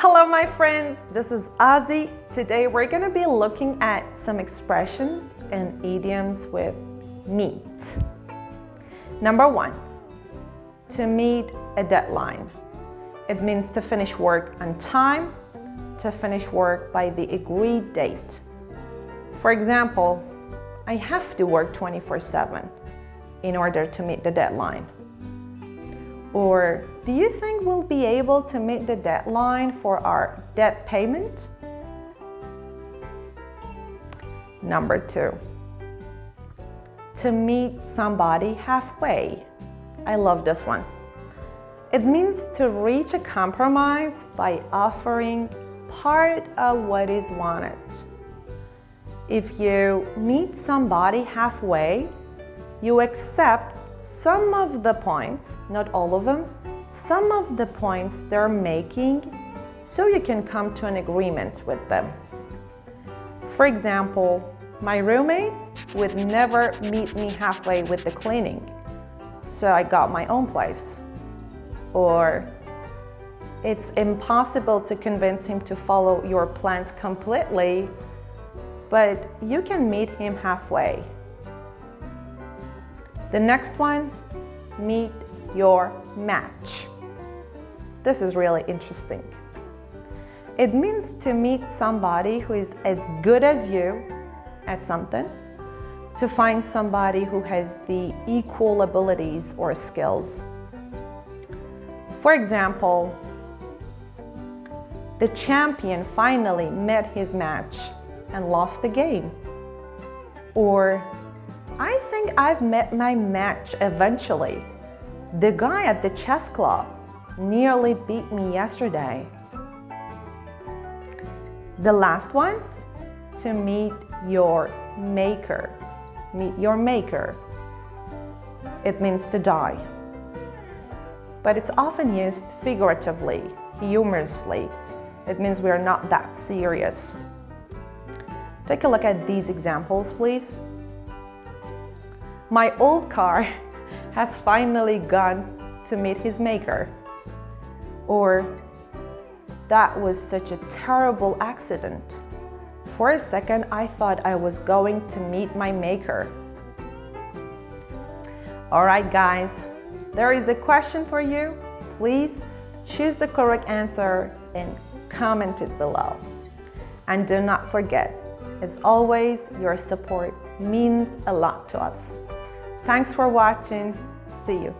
Hello my friends, this is Ozzy. Today we're going to be looking at some expressions and idioms with meet. Number 1, to meet a deadline. It means to finish work on time, to finish work by the agreed date. For example, I have to work 24/7 in order to meet the deadline. Or, do you think we'll be able to meet the deadline for our debt payment? Number 2, to meet somebody halfway. I love this one. It means to reach a compromise by offering part of what is wanted. If you meet somebody halfway, you accept some of the points, not all of them, some of the points they're making so you can come to an agreement with them. For example, my roommate would never meet me halfway with the cleaning, so I got my own place. Or, it's impossible to convince him to follow your plans completely, but you can meet him halfway. The next one, meet your match. This is really interesting. It means to meet somebody who is as good as you at something, to find somebody who has the equal abilities or skills. For example, the champion finally met his match and lost the game. Or, I think I've met my match eventually. The guy at the chess club nearly beat me yesterday. The last one, to meet your maker. Meet your maker. It means to die. But it's often used figuratively, humorously. It means we are not that serious. Take a look at these examples, please. My old car has finally gone to meet his maker. Or, that was such a terrible accident. For a second, I thought I was going to meet my maker. All right, guys, there is a question for you. Please choose the correct answer and comment it below. And do not forget, as always, your support means a lot to us. Thanks for watching. See you.